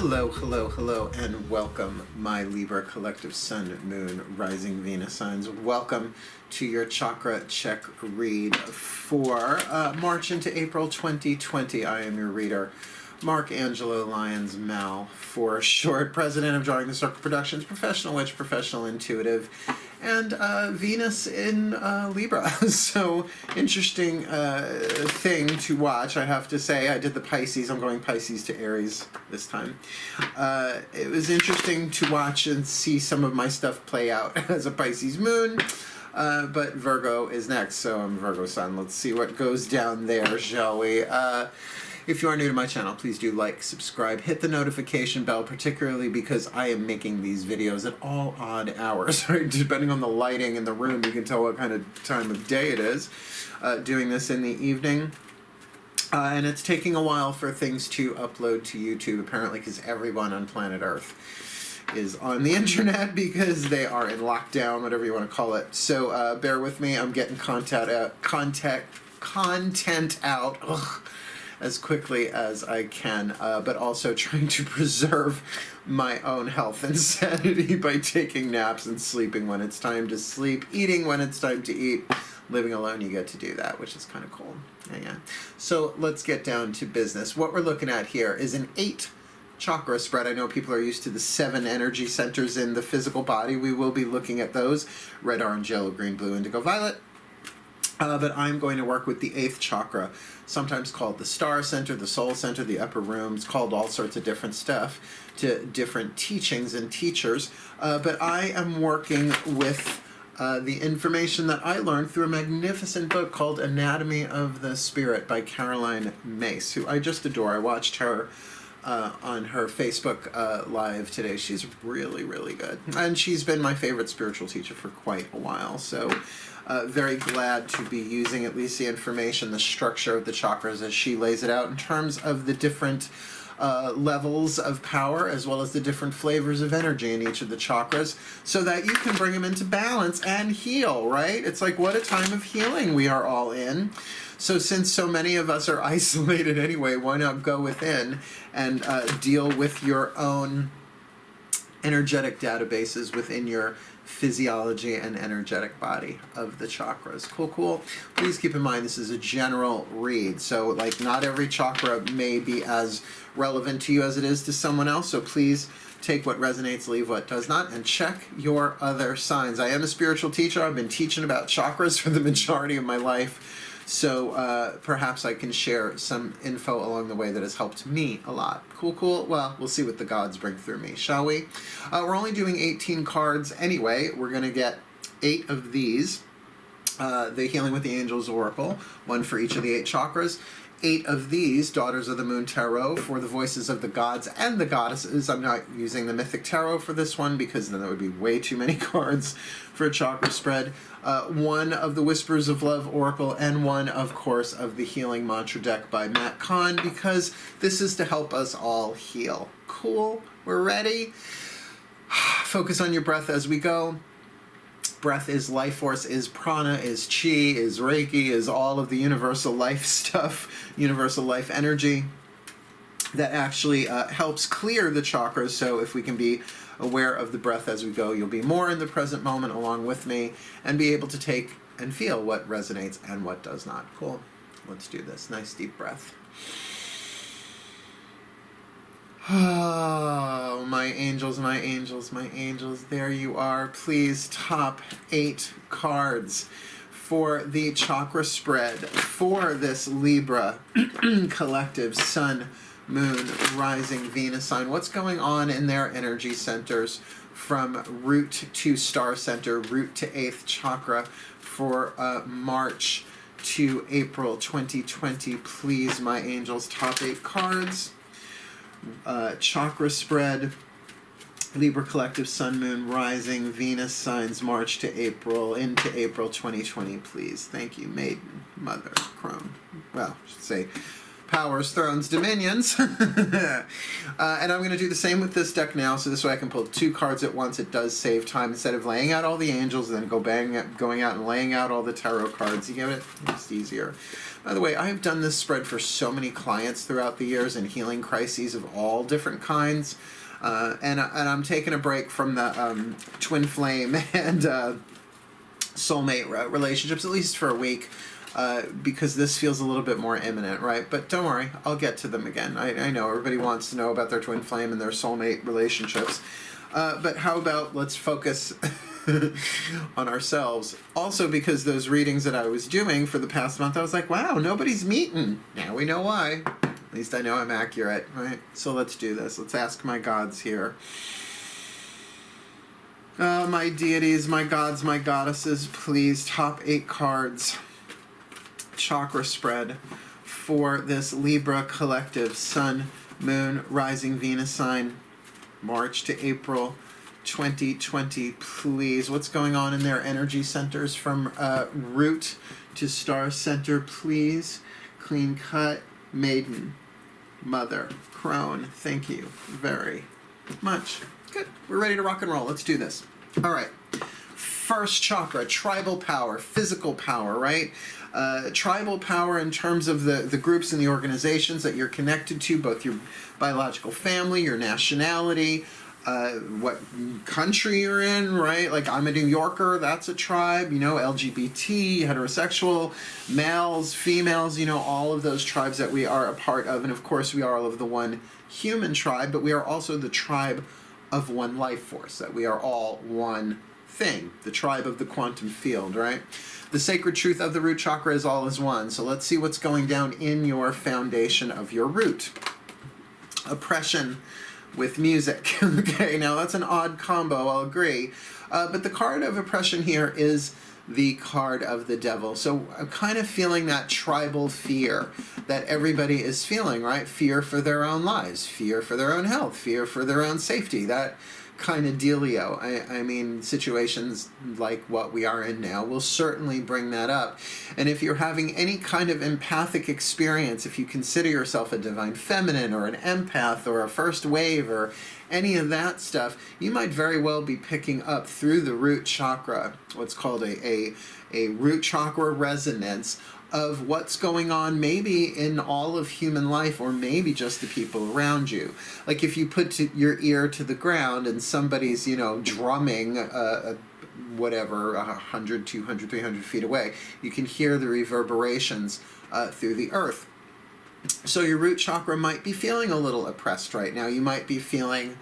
Hello, hello, hello, and welcome, my Libra collective Sun, Moon, Rising Venus signs. Welcome to your chakra check read for March into April 2020. I am your reader, Mark Angelo Lyons Mal, for short, president of Drawing the Circle Productions, professional witch, professional intuitive, and Venus in Libra. So, interesting thing to watch, I have to say. I did the Pisces. I'm going Pisces to Aries this time. It was interesting to watch and see some of my stuff play out as a Pisces moon. But Virgo is next, so I'm Virgo Sun. Let's see what goes down there, shall we? If you are new to my channel, please do like, subscribe, hit the notification bell, particularly because I am making these videos at all odd hours, right? Depending on the lighting in the room, you can tell what kind of time of day it is. Doing this in the evening. And it's taking a while for things to upload to YouTube, apparently because everyone on planet Earth is on the internet because they are in lockdown, whatever you want to call it. So bear with me. I'm getting content out. Ugh, as quickly as I can, but also trying to preserve my own health and sanity by taking naps and sleeping when it's time to sleep, eating when it's time to eat. Living alone, you get to do that, which is kind of cool. Yeah. So let's get down to business. What we're looking at here is an 8 chakra spread. I know people are used to the 7 energy centers in the physical body. We will be looking at those: red, orange, yellow, green, blue, indigo, violet. But I'm going to work with the 8th chakra, sometimes called the star center, the soul center, the upper room. It's called all sorts of different stuff to different teachings and teachers. But I am working with the information that I learned through a magnificent book called Anatomy of the Spirit by Caroline Myss, who I just adore. I watched her on her Facebook Live today. She's really, really good. And she's been my favorite spiritual teacher for quite a while. So very glad to be using at least the information, the structure of the chakras as she lays it out in terms of the different levels of power, as well as the different flavors of energy in each of the chakras, so that you can bring them into balance and heal, right? It's like, what a time of healing we are all in. So since so many of us are isolated anyway, why not go within and deal with your own energetic databases within your physiology and energetic body of the chakras. Cool, cool. Please keep in mind this is a general read, so like not every chakra may be as relevant to you as it is to someone else, so please take what resonates, leave what does not, and check your other signs. I am a spiritual teacher. I've been teaching about chakras for the majority of my life, so perhaps I can share some info along the way that has helped me a lot. Cool, cool. Well, we'll see what the gods bring through me, shall we? We're only doing 18 cards anyway. We're going to get 8 of these. The Healing with the Angels Oracle, one for each of the 8 chakras. 8 of these, Daughters of the Moon Tarot, for the voices of the gods and the goddesses. I'm not using the Mythic Tarot for this one because then that would be way too many cards for a chakra spread. 1 of the Whispers of Love Oracle, and 1, of course, of the Healing Mantra deck by Matt Kahn, because this is to help us all heal. Cool? We're ready? Focus on your breath as we go. Breath is life force, is prana, is chi, is reiki, is all of the universal life stuff, universal life energy that actually helps clear the chakras. So if we can be aware of the breath as we go, you'll be more in the present moment along with me and be able to take and feel what resonates and what does not. Cool. Let's do this. Nice deep breath. Oh, my angels, my angels, my angels, there you are. Please, top 8 cards for the chakra spread for this Libra collective Sun, Moon, Rising Venus sign. What's going on in their energy centers from root to star center, root to 8th chakra for March to April 2020? Please, my angels, top 8 cards. Chakra spread, Libra collective Sun, Moon, Rising, Venus signs, March to April, into April 2020, please. Thank you, Maiden, Mother, Crown. Well, I should say powers, thrones, dominions. And I'm going to do the same with this deck now, so this way I can pull 2 cards at once. It does save time. Instead of laying out all the angels and then going out and laying out all the tarot cards, you get it? It's easier. By the way, I've done this spread for so many clients throughout the years in healing crises of all different kinds. And I'm taking a break from the twin flame and soulmate relationships, at least for a week, because this feels a little bit more imminent, right? But don't worry, I'll get to them again. I know everybody wants to know about their twin flame and their soulmate relationships. But how about let's focus on ourselves. Also, because those readings that I was doing for the past month, I was like, wow, nobody's meeting. Now we know why. At least I know I'm accurate, right? So let's do this. Let's ask my gods here. My deities, my gods, my goddesses, please, top 8 cards. Chakra spread for this Libra collective. Sun, Moon, Rising Venus sign. March to April 2020, please. What's going on in their energy centers from root to star center, please? Clean cut, maiden, mother, crone. Thank you very much. Good. We're ready to rock and roll. Let's do this. All right. First chakra, tribal power, physical power, right? Tribal power in terms of the groups and the organizations that you're connected to, both your biological family, your nationality, what country you're in, right? Like I'm a New Yorker, that's a tribe, you know, LGBT, heterosexual, males, females, you know, all of those tribes that we are a part of. And of course we are all of the one human tribe, but we are also the tribe of one life force, that we are all one thing, the tribe of the quantum field, right? The sacred truth of the root chakra is all is one. So let's see what's going down in your foundation of your root. Oppression with music. Okay, now that's an odd combo, I'll agree. But the card of oppression here is the card of the devil. So I'm kind of feeling that tribal fear that everybody is feeling, right? Fear for their own lives, fear for their own health, fear for their own safety, that kind of dealio. I mean, situations like what we are in now will certainly bring that up. And if you're having any kind of empathic experience, if you consider yourself a divine feminine or an empath or a first wave or any of that stuff, you might very well be picking up through the root chakra what's called a root chakra resonance of what's going on maybe in all of human life, or maybe just the people around you. Like if you put your ear to the ground and somebody's, you know, drumming whatever, 100, 200, 300 feet away, you can hear the reverberations through the earth. So your root chakra might be feeling a little oppressed right now. You might be feeling,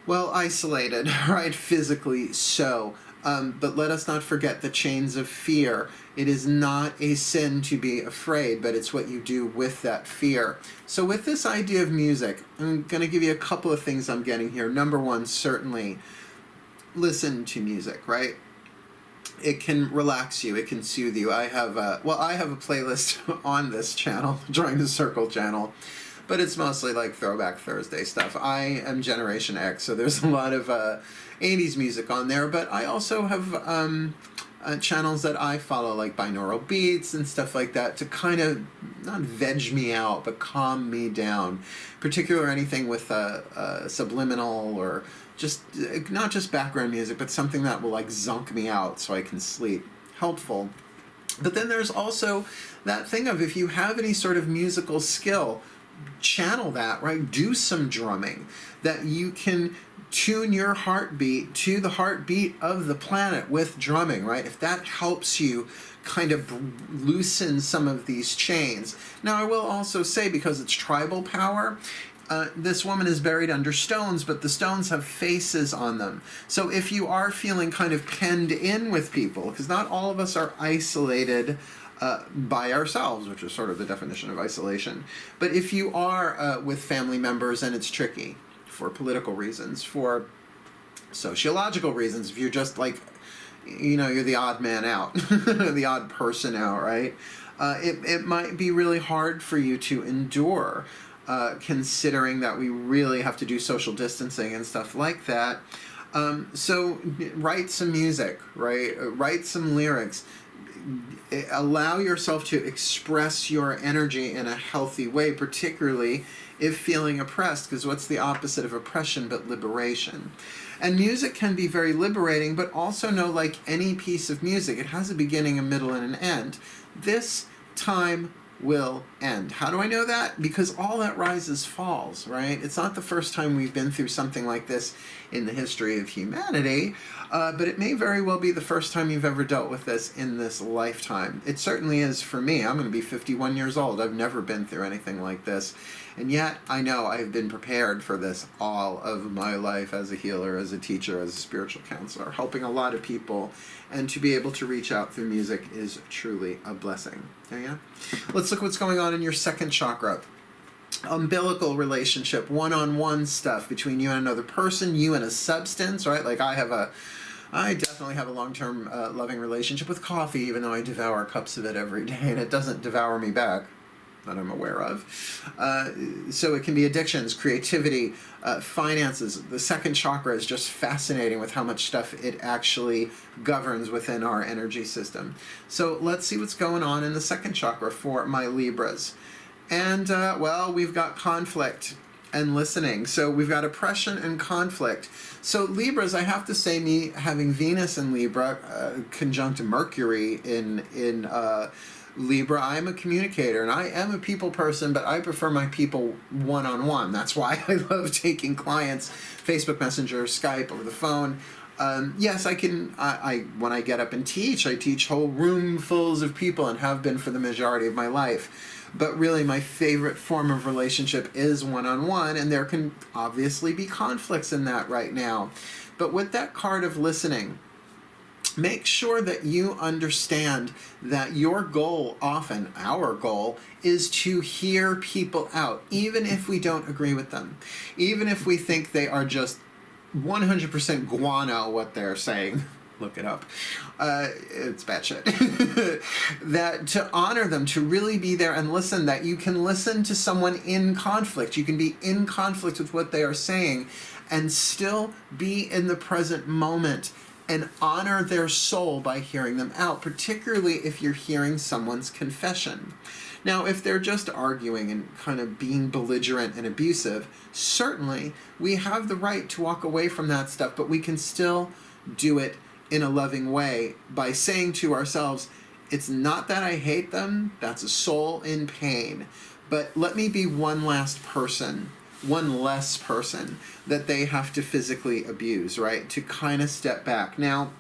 well, isolated, right? Physically so. But let us not forget the chains of fear. It is not a sin to be afraid, but it's what you do with that fear. So with this idea of music, I'm going to give you a couple of things I'm getting here. Number one, certainly listen to music, right? It can relax you. It can soothe you. I have a playlist on this channel, Drawing the Circle channel, but it's mostly like Throwback Thursday stuff. I am Generation X, so there's a lot of 80s music on there, but I also have channels that I follow, like binaural beats and stuff like that, to kind of not veg me out, but calm me down. Particularly anything with subliminal or just not just background music, but something that will like zonk me out so I can sleep. Helpful. But then there's also that thing of if you have any sort of musical skill, channel that, right? Do some drumming that you can tune your heartbeat to the heartbeat of the planet with drumming, right? If that helps you kind of loosen some of these chains. Now, I will also say, because it's tribal power, this woman is buried under stones, but the stones have faces on them. So if you are feeling kind of penned in with people, because not all of us are isolated by ourselves, which is sort of the definition of isolation. But if you are with family members and it's tricky, for political reasons, for sociological reasons, if you're just like, you know, you're the odd man out, the odd person out, right? It might be really hard for you to endure, considering that we really have to do social distancing and stuff like that. So write some music, right? Write some lyrics. Allow yourself to express your energy in a healthy way, particularly if feeling oppressed, because what's the opposite of oppression but liberation? And music can be very liberating, but also know, like any piece of music, it has a beginning, a middle, and an end. This time will end. How do I know that? Because all that rises falls, right? It's not the first time we've been through something like this in the history of humanity, but it may very well be the first time you've ever dealt with this in this lifetime. It certainly is for me. I'm going to be 51 years old. I've never been through anything like this. And yet, I know I've been prepared for this all of my life as a healer, as a teacher, as a spiritual counselor, helping a lot of people. And to be able to reach out through music is truly a blessing. Yeah? Let's look what's going on in your second chakra. Umbilical relationship, one-on-one stuff between you and another person, you and a substance, right? Like I definitely have a long-term loving relationship with coffee, even though I devour cups of it every day, and it doesn't devour me back that I'm aware of. So it can be addictions, creativity, finances. The second chakra is just fascinating with how much stuff it actually governs within our energy system. So let's see what's going on in the second chakra for my Libras. And, well, we've got conflict and listening. So we've got oppression and conflict. So Libras, I have to say, me having Venus in Libra, conjunct Mercury in Libra, I'm a communicator, and I am a people person, but I prefer my people one-on-one. That's why I love taking clients, Facebook Messenger, Skype, over the phone. Yes, I can, when I get up and teach, I teach whole roomfuls of people and have been for the majority of my life. But really, my favorite form of relationship is one-on-one, and there can obviously be conflicts in that right now. But with that card of listening, make sure that you understand that your goal, often our goal, is to hear people out, even if we don't agree with them. Even if we think they are just 100% guano what they're saying. Look it up. It's bad shit. That to honor them, to really be there and listen, that you can listen to someone in conflict. You can be in conflict with what they are saying and still be in the present moment and honor their soul by hearing them out, particularly if you're hearing someone's confession. Now, if they're just arguing and kind of being belligerent and abusive, certainly we have the right to walk away from that stuff, but we can still do it in a loving way by saying to ourselves, it's not that I hate them, that's a soul in pain, but let me be one less person that they have to physically abuse, right? To kind of step back. Now,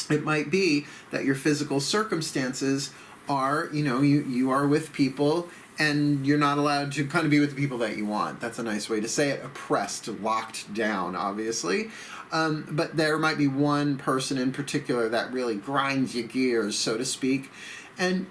it might be that your physical circumstances are, you are with people and you're not allowed to kind of be with the people that you want. That's a nice way to say it. Oppressed, locked down, obviously. But there might be one person in particular that really grinds your gears, so to speak. And,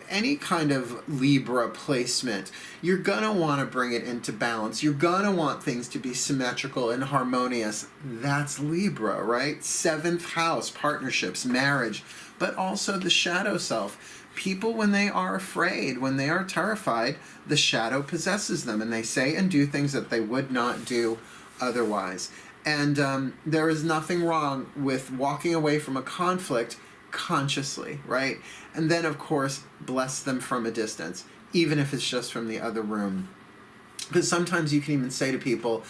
any kind of Libra placement, you're going to want to bring it into balance. You're going to want things to be symmetrical and harmonious. That's Libra, right? 7th house, partnerships, marriage, but also the shadow self. People, when they are afraid, when they are terrified, the shadow possesses them, and they say and do things that they would not do otherwise. And there is nothing wrong with walking away from a conflict consciously, right? And then, of course, bless them from a distance, even if it's just from the other room. Because sometimes you can even say to people,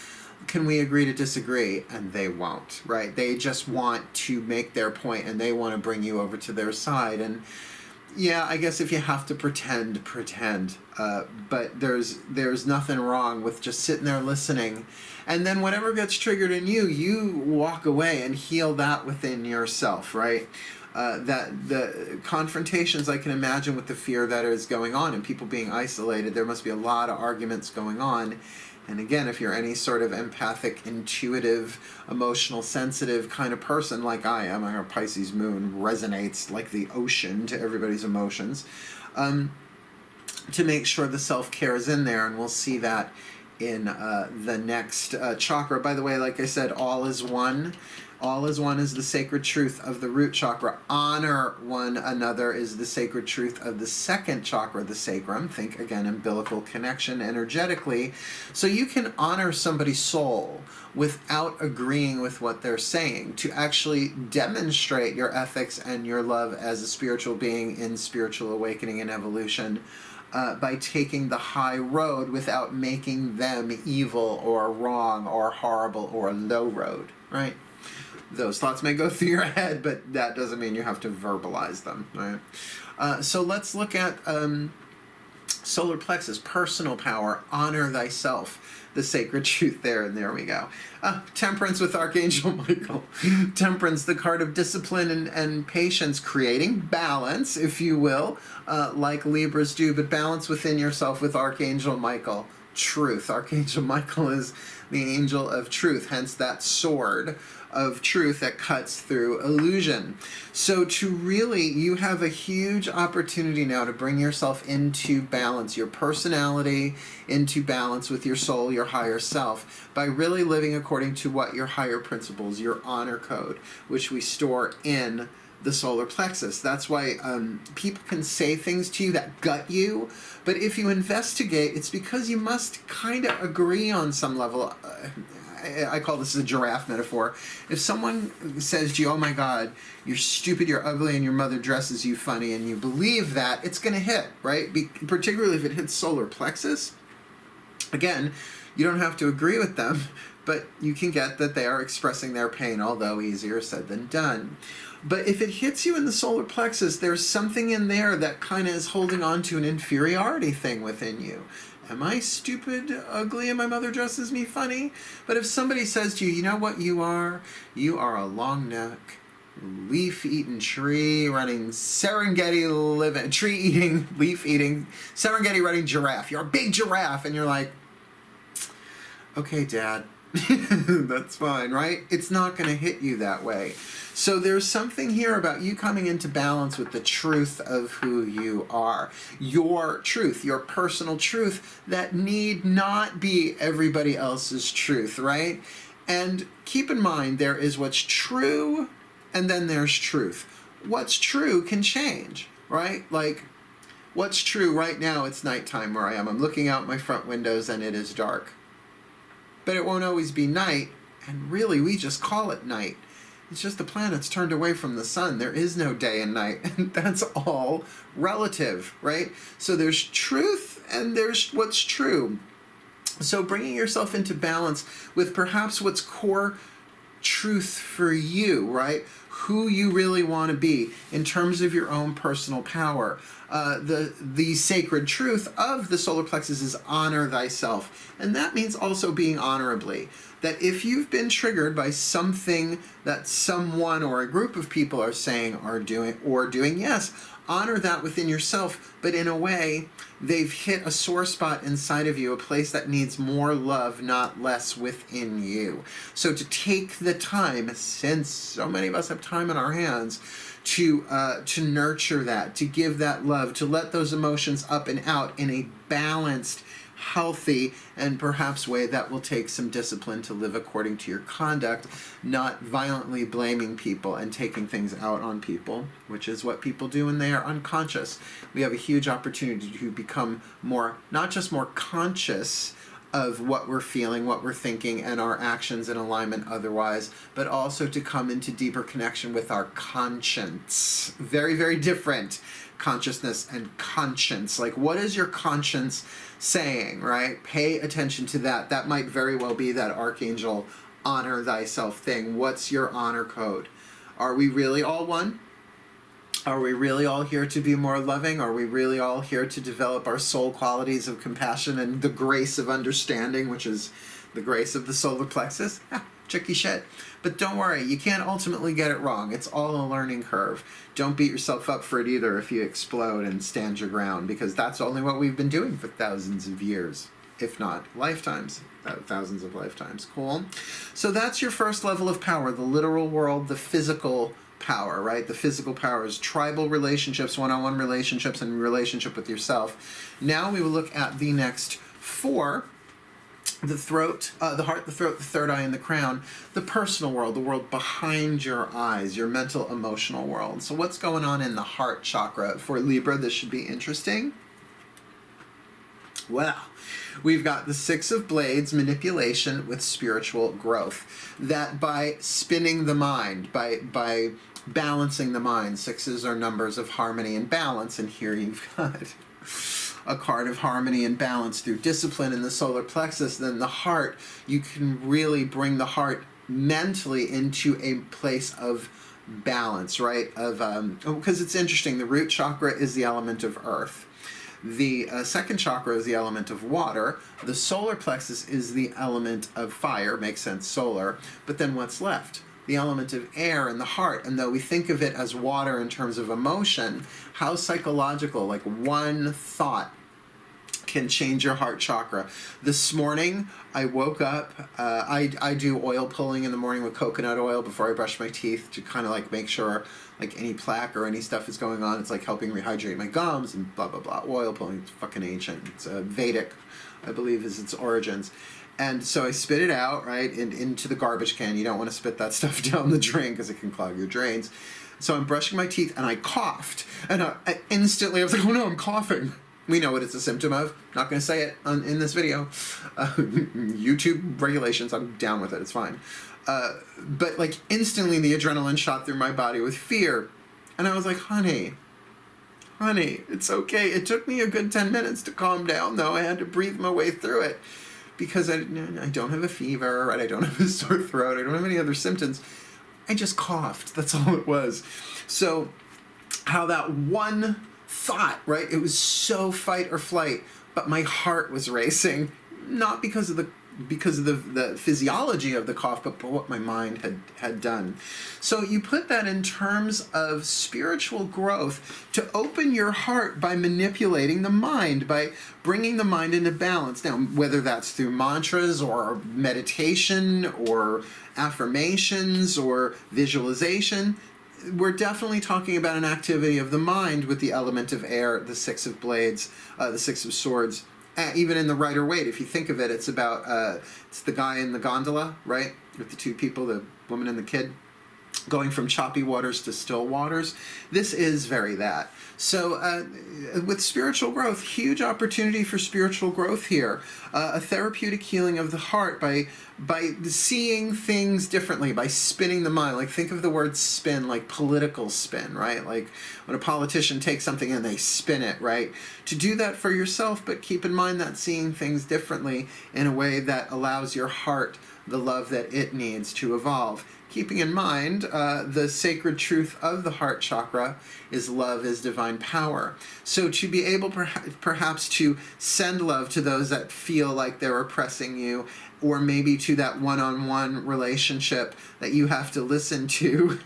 can we agree to disagree? And they won't, right? They just want to make their point, and they want to bring you over to their side. And yeah, I guess if you have to pretend. But there's nothing wrong with just sitting there listening. And then whatever gets triggered in you, you walk away and heal that within yourself, right? That the confrontations, I can imagine, with the fear that is going on and people being isolated, there must be a lot of arguments going on. And again, if you're any sort of empathic, intuitive, emotional, sensitive kind of person like I am, our Pisces moon resonates like the ocean to everybody's emotions, to make sure the self-care is in there, and we'll see that in the next chakra. By the way, like I said, all is one. All is one is the sacred truth of the root chakra. Honor one another is the sacred truth of the second chakra, the sacrum. Think, again, umbilical connection energetically. So you can honor somebody's soul without agreeing with what they're saying, to actually demonstrate your ethics and your love as a spiritual being in spiritual awakening and evolution. By taking the high road without making them evil or wrong or horrible or low road, right? Those thoughts may go through your head, but that doesn't mean you have to verbalize them, right? So let's look at solar plexus, personal power, honor thyself, the sacred truth there, and there we go. Temperance with Archangel Michael. Temperance, the card of discipline and patience, creating balance, if you will, like Libras do, but balance within yourself with Archangel Michael. Truth. Archangel Michael is the angel of truth, hence that sword of truth that cuts through illusion. So you have a huge opportunity now to bring yourself into balance, your personality into balance with your soul, your higher self, by really living according to what your higher principles, your honor code, which we store in the solar plexus. That's why people can say things to you that gut you, but if you investigate, it's because you must kind of agree on some level. I call this a giraffe metaphor. If someone says to you, oh my God, you're stupid, you're ugly, and your mother dresses you funny, and you believe that, it's going to hit, right? Particularly if it hits solar plexus. Again, you don't have to agree with them, but you can get that they are expressing their pain, although easier said than done. But if it hits you in the solar plexus, there's something in there that kind of is holding on to an inferiority thing within you. Am I stupid, ugly, and my mother dresses me funny? But if somebody says to you, you know what you are? You are a long neck, leaf-eating tree running tree-eating, leaf-eating, Serengeti-running giraffe. You're a big giraffe. And you're like, okay, Dad, that's fine, right? It's not going to hit you that way. So there's something here about you coming into balance with the truth of who you are. Your truth, your personal truth that need not be everybody else's truth, right? And keep in mind, there is what's true, and then there's truth. What's true can change, right? Like, what's true right now, it's nighttime where I am. I'm looking out my front windows and it is dark. But it won't always be night, and really we just call it night. It's just the planets turned away from the sun. There is no day and night, and that's all relative, right? So there's truth and there's what's true. So bringing yourself into balance with perhaps what's core truth for you, right? Who you really want to be in terms of your own personal power. The sacred truth of the solar plexus is honor thyself. And that means also being honorably. That if you've been triggered by something that someone or a group of people are saying or doing, yes, honor that within yourself, but in a way, they've hit a sore spot inside of you, a place that needs more love, not less within you. So to take the time, since so many of us have time in our hands, to nurture that, to give that love, to let those emotions up and out in a balanced, healthy, and perhaps way that will take some discipline to live according to your conduct, not violently blaming people and taking things out on people, which is what people do when they are unconscious. We have a huge opportunity to become more, not just more conscious of what we're feeling, what we're thinking, and our actions in alignment otherwise, but also to come into deeper connection with our conscience. Very, very different. Consciousness and conscience. Like, what is your conscience saying, right? Pay attention to that. That might very well be that Archangel honor thyself thing. What's your honor code? Are we really all one? Are we really all here to be more loving? Are we really all here to develop our soul qualities of compassion and the grace of understanding, which is the grace of the solar plexus? Tricky shit. But don't worry, you can't ultimately get it wrong. It's all a learning curve. Don't beat yourself up for it either if you explode and stand your ground, because that's only what we've been doing for thousands of years, if not lifetimes. Thousands of lifetimes. Cool. So that's your first level of power, the literal world, the physical power, right? The physical power is tribal relationships, one-on-one relationships, and relationship with yourself. Now we will look at the next four: the throat, the heart, the throat, the third eye, and the crown. The personal world, the world behind your eyes, your mental, emotional world. So what's going on in the heart chakra? For Libra, this should be interesting. Well, we've got the Six of Blades, manipulation with spiritual growth. That by spinning the mind, by balancing the mind. Sixes are numbers of harmony and balance, and here you've got a card of harmony and balance through discipline in the solar plexus. Then the heart, you can really bring the heart mentally into a place of balance, right? Because it's interesting, the root chakra is the element of earth. The second chakra is the element of water. The solar plexus is the element of fire, makes sense, solar. But then what's left? The element of air and the heart. And though we think of it as water in terms of emotion, how psychological, like one thought can change your heart chakra. This morning, I woke up, I do oil pulling in the morning with coconut oil before I brush my teeth to kind of like make sure like any plaque or any stuff is going on. It's like helping rehydrate my gums and blah, blah, blah. Oil pulling, it's fucking ancient. It's Vedic, I believe, is its origins. And so I spit it out, right, into the garbage can. You don't want to spit that stuff down the drain because it can clog your drains. So I'm brushing my teeth and I coughed. And I instantly, I was like, oh no, I'm coughing. We know what it's a symptom of. Not going to say it in this video. YouTube regulations, I'm down with it. It's fine. But like instantly the adrenaline shot through my body with fear. And I was like, honey, it's okay. It took me a good 10 minutes to calm down, though. I had to breathe my way through it because I don't have a fever, right? I don't have a sore throat. I don't have any other symptoms. I just coughed. That's all it was. So how that one thought, right? It was so fight or flight, but my heart was racing, not because of the physiology of the cough, but what my mind had done. So you put that in terms of spiritual growth to open your heart by manipulating the mind, by bringing the mind into balance. Now, whether that's through mantras or meditation or affirmations or visualization, we're definitely talking about an activity of the mind with the element of air, the Six of Blades, the Six of Swords. Even in the Rider Waite, if you think of it, it's about, it's the guy in the gondola, right? With the two people, the woman and the kid, going from choppy waters to still waters. This is very that. So with spiritual growth, huge opportunity for spiritual growth here. A therapeutic healing of the heart by seeing things differently, by spinning the mind. Like think of the word spin, like political spin, right? Like when a politician takes something and they spin it, right? To do that for yourself, but keep in mind that seeing things differently in a way that allows your heart the love that it needs to evolve. Keeping in mind the sacred truth of the heart chakra is love is divine power. So to be able perhaps to send love to those that feel like they're oppressing you, or maybe to that one-on-one relationship that you have to listen to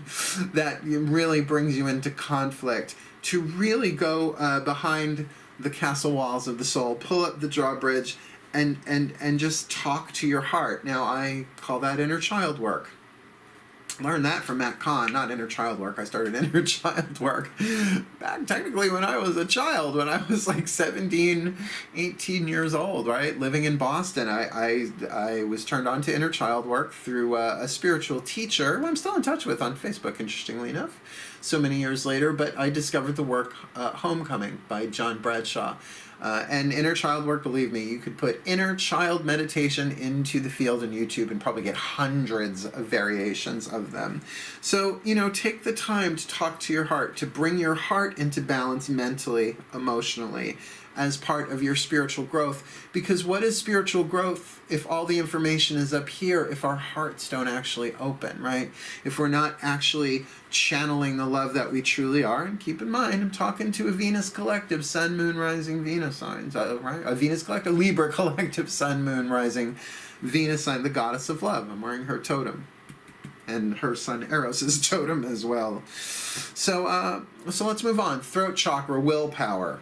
that really brings you into conflict, to really go behind the castle walls of the soul, pull up the drawbridge, and just talk to your heart. Now, I call that inner child work. Learned that from Matt Kahn, not inner child work. I started inner child work back technically when I was a child, when I was like 17, 18 years old, right? Living in Boston. I was turned on to inner child work through a spiritual teacher who I'm still in touch with on Facebook, interestingly enough, so many years later. But I discovered the work Homecoming by John Bradshaw. And inner child work, believe me, you could put inner child meditation into the field in YouTube and probably get hundreds of variations of them. So, take the time to talk to your heart, to bring your heart into balance mentally, emotionally, as part of your spiritual growth. Because what is spiritual growth if all the information is up here, if our hearts don't actually open, right? If we're not actually channeling the love that we truly are. And keep in mind, I'm talking to a Venus collective, Sun, Moon, Rising, Venus signs, right? A Venus collective, Libra collective, Sun, Moon, Rising, Venus sign, the goddess of love. I'm wearing her totem. And her son Eros' totem as well. So let's move on. Throat chakra, willpower.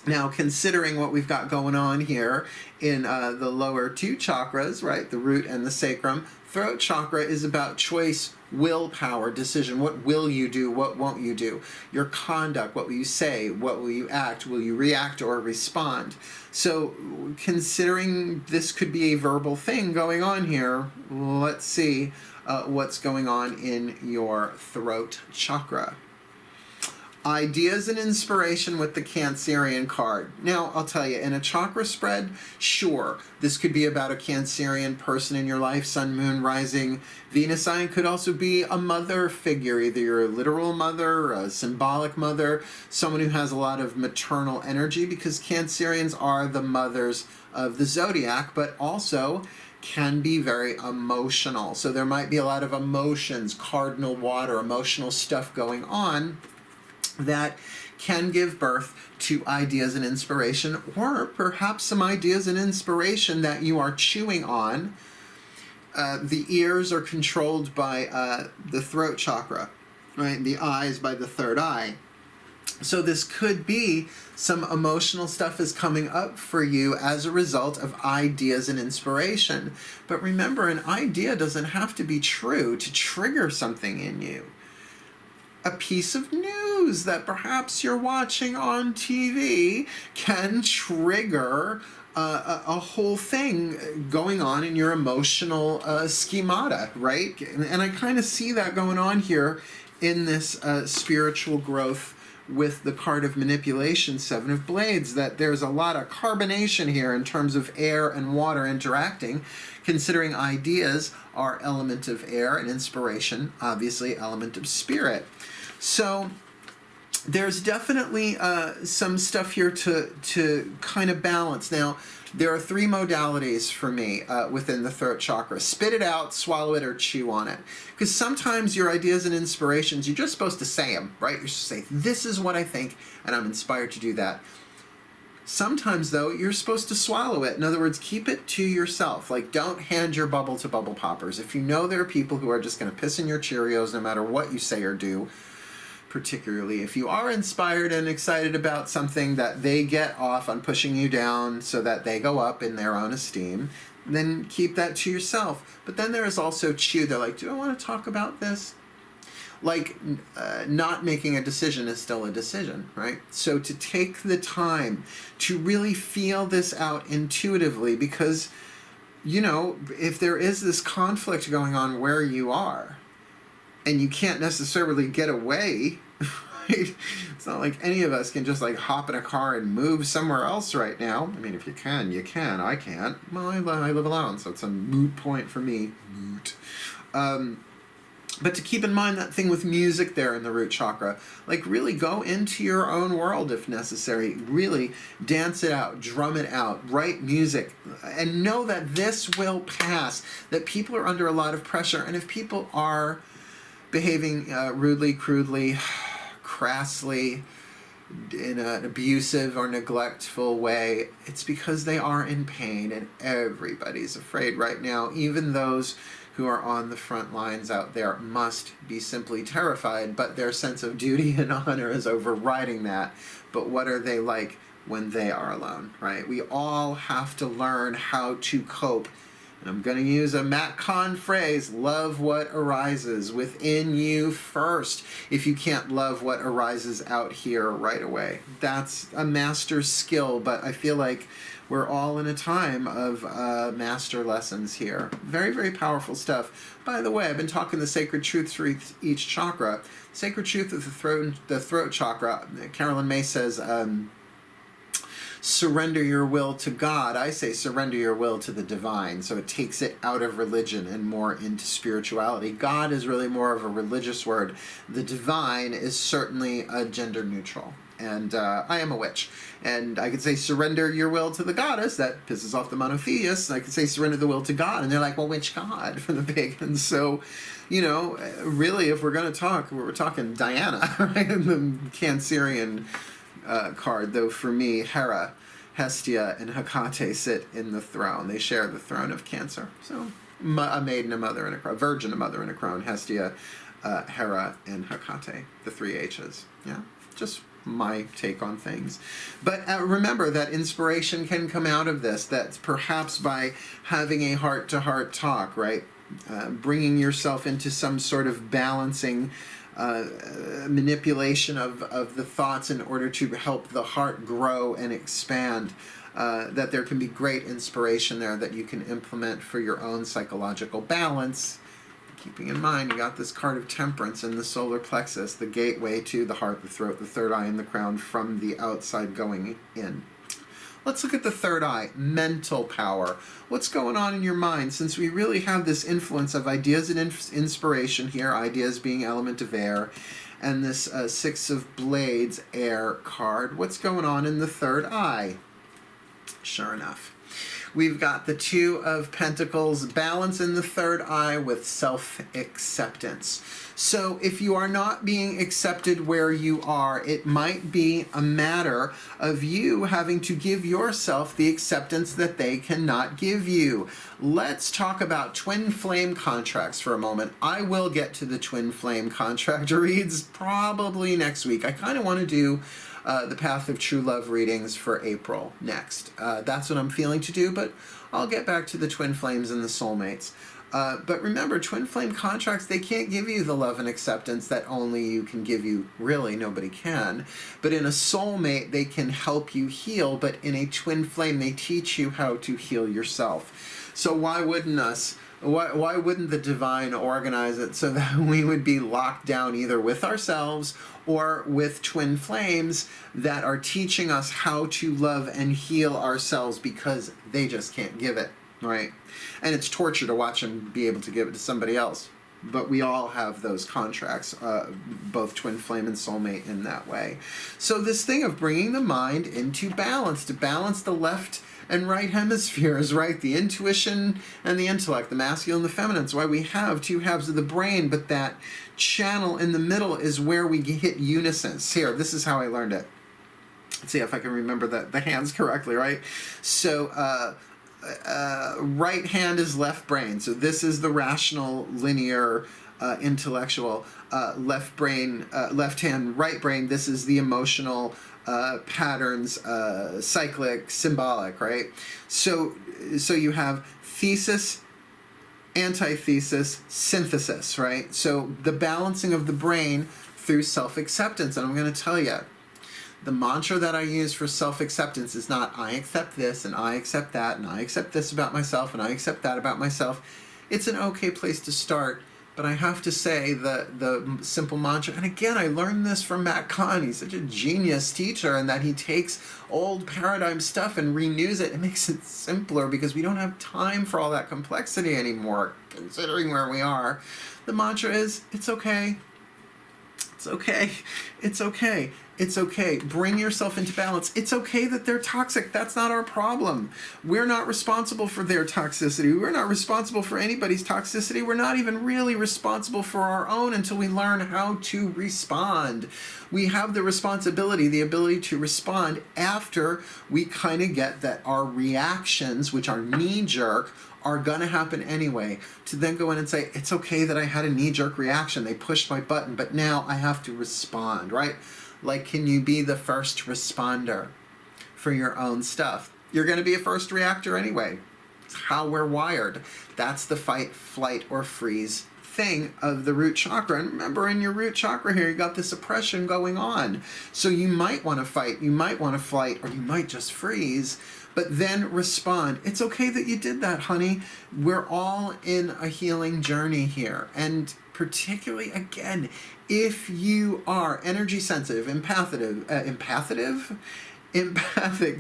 Now, considering what we've got going on here in the lower two chakras, right, the root and the sacrum, throat chakra is about choice, willpower, decision. What will you do? What won't you do? Your conduct, what will you say? What will you act? Will you react or respond? So considering this could be a verbal thing going on here, let's see what's going on in your throat chakra. Ideas and inspiration with the Cancerian card. Now, I'll tell you, in a chakra spread, sure, this could be about a Cancerian person in your life, Sun, Moon, Rising, Venus sign. Could also be a mother figure, either your literal mother, a symbolic mother, someone who has a lot of maternal energy, because Cancerians are the mothers of the zodiac, but also can be very emotional. So there might be a lot of emotions, cardinal water, emotional stuff going on that can give birth to ideas and inspiration, or perhaps some ideas and inspiration that you are chewing on. The ears are controlled by the throat chakra, right? The eyes by the third eye. So this could be some emotional stuff is coming up for you as a result of ideas and inspiration. But remember, an idea doesn't have to be true to trigger something in you. A piece of news that perhaps you're watching on TV can trigger a whole thing going on in your emotional schemata, right? And I kind of see that going on here in this spiritual growth with the card of manipulation, Seven of Blades, that there's a lot of carbonation here in terms of air and water interacting, considering ideas are element of air and inspiration, obviously element of spirit. So there's definitely some stuff here to kind of balance. Now, there are three modalities for me within the throat chakra. Spit it out, swallow it, or chew on it. Because sometimes your ideas and inspirations, you're just supposed to say them, right? You're supposed to say, this is what I think, and I'm inspired to do that. Sometimes, though, you're supposed to swallow it. In other words, keep it to yourself. Like, don't hand your bubble to bubble poppers. If you know there are people who are just going to piss in your Cheerios no matter what you say or do, particularly if you are inspired and excited about something that they get off on pushing you down so that they go up in their own esteem, then keep that to yourself. But then there is also chew. They're like, do I want to talk about this? Like, not making a decision is still a decision, right? So to take the time to really feel this out intuitively, because, you know, if there is this conflict going on where you are, and you can't necessarily get away, right? It's not like any of us can just like hop in a car and move somewhere else right now. I mean, if you can, you can. I can't. Well, I live alone, so it's a moot point for me. Moot. But to keep in mind that thing with music there in the root chakra, like really go into your own world if necessary. Really dance it out, drum it out, write music, and know that this will pass, that people are under a lot of pressure. And if people are behaving rudely, crudely, crassly, in an abusive or neglectful way, it's because they are in pain, and everybody's afraid right now. Even those who are on the front lines out there must be simply terrified, but their sense of duty and honor is overriding that. But what are they like when they are alone, right? We all have to learn how to cope. And I'm going to use a Matt Kahn phrase, love what arises within you first, if you can't love what arises out here right away. That's a master's skill, but I feel like we're all in a time of master lessons here. Very, very powerful stuff. By the way, I've been talking the sacred truths for each chakra. Sacred truth of the throat chakra, Carolyn May says, surrender your will to God. I say surrender your will to the divine. So it takes it out of religion and more into spirituality. God is really more of a religious word. The divine is certainly gender neutral. And I am a witch. And I could say surrender your will to the goddess. That pisses off the monotheists. I could say surrender the will to God. And they're like, well, which God for the pagans? So, you know, really, if we're going to talk, we're talking Diana, right? The Cancerian card, though for me, Hera, Hestia, and Hecate sit in the throne. They share the throne of Cancer. So a maiden, a mother, and a crone. Virgin, a mother, and a crone. Hestia, Hera, and Hecate. The three H's. Yeah, just my take on things. But remember that inspiration can come out of this. That's perhaps by having a heart-to-heart talk, right? Bringing yourself into some sort of balancing manipulation of the thoughts in order to help the heart grow and expand, that there can be great inspiration there that you can implement for your own psychological balance. Keeping in mind, you got this card of temperance in the solar plexus, the gateway to the heart, the throat, the third eye, and the crown from the outside going in. Let's look at the third eye, mental power. What's going on in your mind? Since we really have this influence of ideas and inspiration here, ideas being element of air, and this Six of Blades air card, what's going on in the third eye? Sure enough, We've got the Two of Pentacles, balance in the third eye with self-acceptance. So if you are not being accepted where you are, it might be a matter of you having to give yourself the acceptance that they cannot give you. Let's talk about twin flame contracts for a moment. I will get to the twin flame contract reads probably next week. I kind of want to do the Path of True Love readings for April next. That's what I'm feeling to do, but I'll get back to the twin flames and the soulmates. But remember, twin flame contracts, they can't give you the love and acceptance that only you can give you. Really, nobody can. But in a soulmate, they can help you heal. But in a twin flame, they teach you how to heal yourself. So why wouldn't us? Why wouldn't the divine organize it so that we would be locked down either with ourselves or with twin flames that are teaching us how to love and heal ourselves because they just can't give it, right? And it's torture to watch them be able to give it to somebody else. But we all have those contracts, both twin flame and soulmate in that way. So this thing of bringing the mind into balance, to balance the left and right hemispheres, right? The intuition and the intellect, the masculine and the feminine. That's why we have two halves of the brain, but that channel in the middle is where we hit unison. Here, this is how I learned it. Let's see if I can remember the hands correctly, right? So, right hand is left brain. So this is the rational, linear, intellectual. Left brain, left hand, right brain. This is the emotional, patterns, cyclic, symbolic, right? So you have thesis, antithesis, synthesis, right? So the balancing of the brain through self-acceptance. And I'm going to tell you, the mantra that I use for self-acceptance is not I accept this and I accept that and I accept this about myself and I accept that about myself. It's an okay place to start, but I have to say the simple mantra, and again, I learned this from Matt Kahn. He's such a genius teacher, and that he takes old paradigm stuff and renews it and makes it simpler because we don't have time for all that complexity anymore, considering where we are. The mantra is, it's okay. It's okay. It's okay. It's okay. Bring yourself into balance. It's okay that they're toxic. That's not our problem. We're not responsible for their toxicity. We're not responsible for anybody's toxicity. We're not even really responsible for our own until we learn how to respond. We have the responsibility, the ability to respond after we kind of get that our reactions, which are knee-jerk, are going to happen anyway, to then go in and say, it's okay that I had a knee-jerk reaction. They pushed my button, but now I have to respond, right? Like, can you be the first responder for your own stuff? You're going to be a first reactor anyway. It's how we're wired. That's the fight, flight, or freeze thing of the root chakra. And remember, in your root chakra here, you got this oppression going on. So you might want to fight, you might want to flight, or you might just freeze, but then respond. It's okay that you did that, honey. We're all in a healing journey here. And particularly, again, if you are energy sensitive, empathic,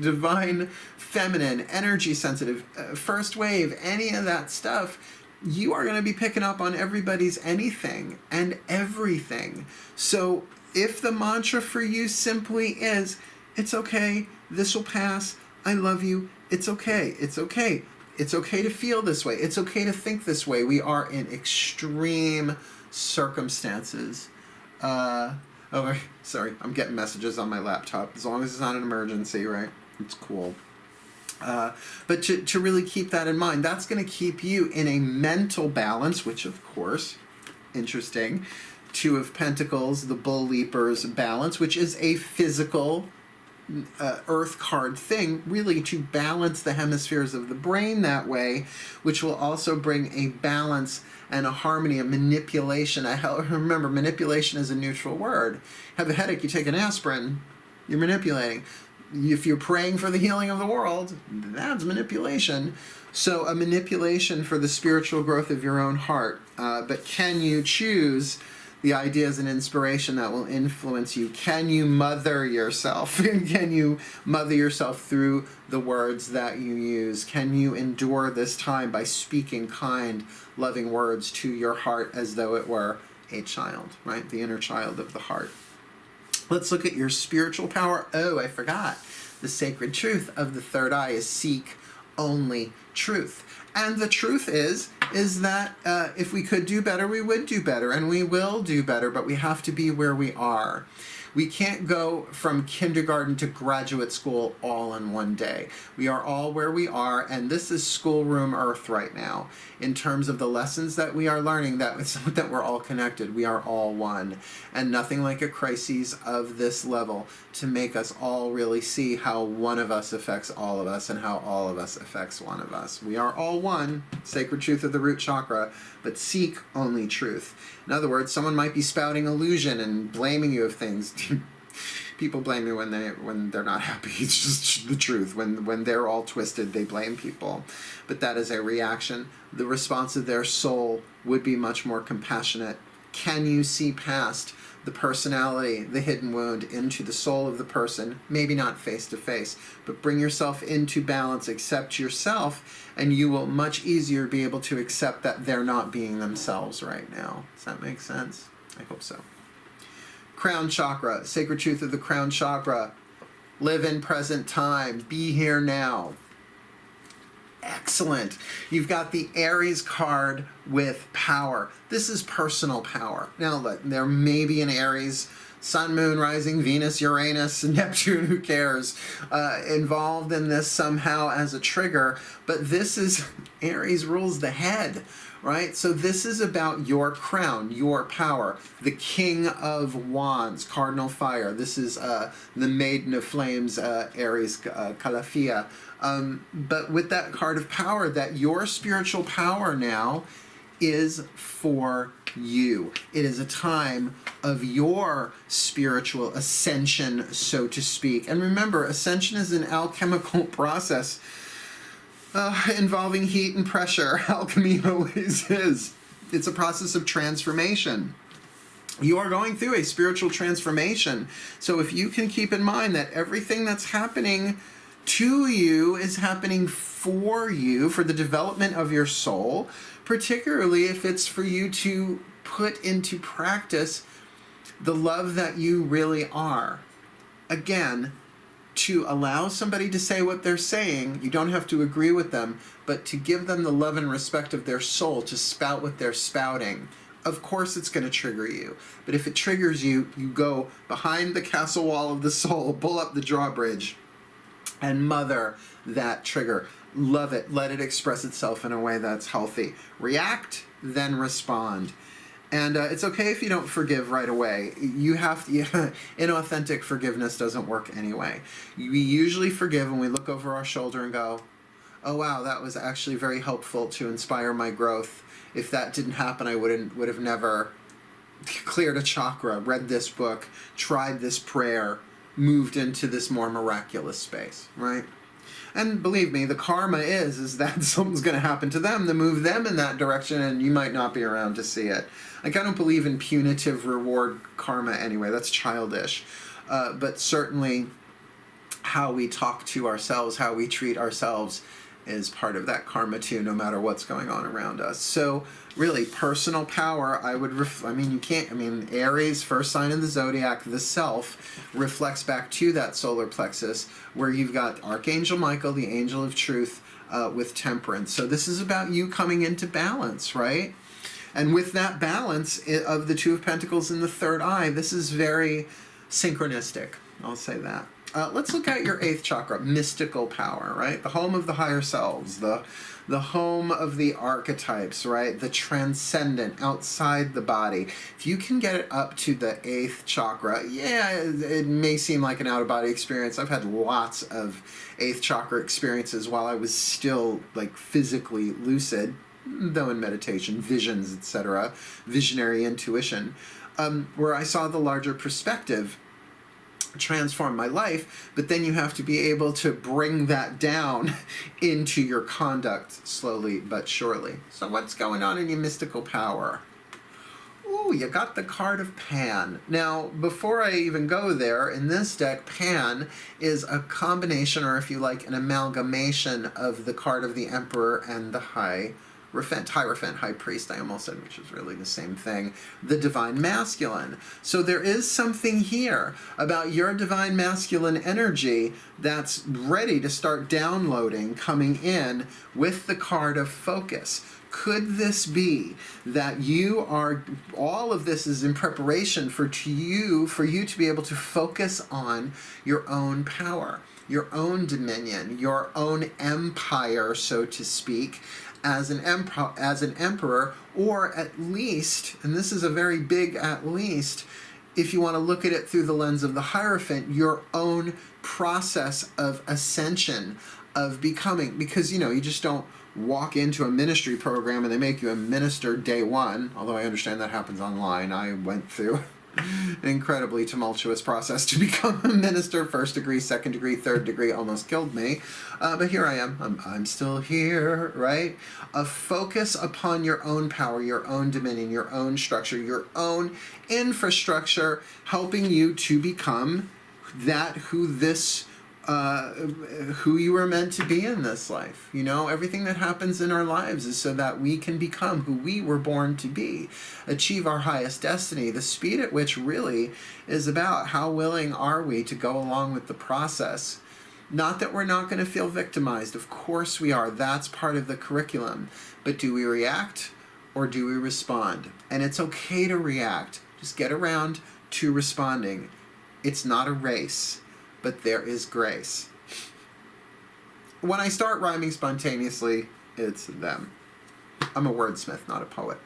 divine, feminine, energy sensitive, first wave, any of that stuff, you are going to be picking up on everybody's anything and everything. So if the mantra for you simply is, it's okay, this will pass, I love you, it's okay, it's okay. It's okay to feel this way. It's okay to think this way. We are in extreme circumstances. Oh, sorry, I'm getting messages on my laptop. As long as it's not an emergency, right? It's cool. But to really keep that in mind, that's going to keep you in a mental balance, which, of course, interesting. Two of Pentacles, the Bull Leapers balance, which is a physical earth card thing, really to balance the hemispheres of the brain that way, which will also bring a balance and a harmony, a manipulation. Remember, manipulation is a neutral word. Have a headache, you take an aspirin, you're manipulating. If you're praying for the healing of the world, that's manipulation. So a manipulation for the spiritual growth of your own heart. But can you choose the ideas and inspiration that will influence you? Can you mother yourself? Can you mother yourself through the words that you use? Can you endure this time by speaking kind, loving words to your heart as though it were a child, right? The inner child of the heart. Let's look at your spiritual power. Oh, I forgot. The sacred truth of the third eye is seek, only truth. And the truth is that if we could do better, we would do better, and we will do better, but we have to be where we are. We can't go from kindergarten to graduate school all in one day. We are all where we are, and this is schoolroom earth right now. In terms of the lessons that we are learning, that we're all connected. We are all one. And nothing like a crisis of this level to make us all really see how one of us affects all of us and how all of us affects one of us. We are all one, sacred truth of the root chakra, but seek only truth. In other words, someone might be spouting illusion and blaming you of things. People blame you when they're not happy. It's just the truth. When they're all twisted, they blame people. But that is a reaction. The response of their soul would be much more compassionate. Can you see past the personality, the hidden wound, into the soul of the person? Maybe not face to face, but bring yourself into balance, accept yourself, and you will much easier be able to accept that they're not being themselves right now. Does that make sense? I hope so. Crown Chakra, sacred truth of the Crown Chakra. Live in present time. Be here now. Excellent. You've got the Aries card with power. This is personal power. Now, look, there may be an Aries, Sun, Moon, Rising, Venus, Uranus, Neptune, who cares, involved in this somehow as a trigger, but this is, Aries rules the head, right? So this is about your crown, your power, the King of Wands, Cardinal Fire. This is the Maiden of Flames, Aries, Calafia. But with that card of power, that your spiritual power now is for you. It is a time of your spiritual ascension, so to speak. And remember, ascension is an alchemical process involving heat and pressure. Alchemy always is. It's a process of transformation. You are going through a spiritual transformation. So if you can keep in mind that everything that's happening to you is happening for you, for the development of your soul, particularly if it's for you to put into practice the love that you really are. Again, to allow somebody to say what they're saying, you don't have to agree with them, but to give them the love and respect of their soul, to spout what they're spouting. Of course it's going to trigger you, but if it triggers you, you go behind the castle wall of the soul, pull up the drawbridge, and mother that trigger. Love it. Let it express itself in a way that's healthy. React, then respond. And it's okay if you don't forgive right away. You have to, inauthentic forgiveness doesn't work anyway. We usually forgive when we look over our shoulder and go, oh wow, that was actually very helpful to inspire my growth. If that didn't happen, I would have never cleared a chakra, read this book, tried this prayer, moved into this more miraculous space, right? And believe me, the karma is that something's going to happen to them to move them in that direction, and you might not be around to see it. Like, I don't believe in punitive reward karma anyway. That's childish. But certainly how we talk to ourselves, how we treat ourselves is part of that karma too, no matter what's going on around us. So really, personal power, Aries, first sign of the zodiac, the self, reflects back to that solar plexus, where you've got Archangel Michael, the angel of truth, with temperance. So this is about you coming into balance, right? And with that balance of the Two of Pentacles in the third eye, this is very synchronistic. I'll say that. Let's look at your 8th chakra, mystical power, right? The home of the higher selves, the home of the archetypes, right? The transcendent, outside the body. If you can get it up to the 8th chakra, yeah, it may seem like an out-of-body experience. I've had lots of 8th chakra experiences while I was still, like, physically lucid, though in meditation, visions, etc., visionary intuition, where I saw the larger perspective transform my life, but then you have to be able to bring that down into your conduct slowly but surely. So what's going on in your mystical power? Ooh, you got the card of Pan. Now, before I even go there, in this deck, Pan is a combination, or if you like, an amalgamation of the card of the Emperor and the High Hierophant, high priest, I almost said, which is really the same thing. The divine masculine. So there is something here about your divine masculine energy that's ready to start downloading, coming in with the card of focus. Could this be that all of this is in preparation for you to be able to focus on your own power, your own dominion, your own empire, so to speak, as an emperor, or at least, and this is a very big at least, if you want to look at it through the lens of the Hierophant, your own process of ascension, of becoming, because, you just don't walk into a ministry program and they make you a minister day one, although I understand that happens online. I went through an incredibly tumultuous process to become a minister. 1st degree, 2nd degree, 3rd degree almost killed me. But here I am. I'm still here, right? A focus upon your own power, your own dominion, your own structure, your own infrastructure, helping you to become who you were meant to be in this life. Everything that happens in our lives is so that we can become who we were born to be, achieve our highest destiny. The speed at which really is about how willing are we to go along with the process. Not that we're not going to feel victimized. Of course we are. That's part of the curriculum. But do we react or do we respond? And it's okay to react. Just get around to responding. It's not a race, but there is grace. When I start rhyming spontaneously, it's them. I'm a wordsmith, not a poet.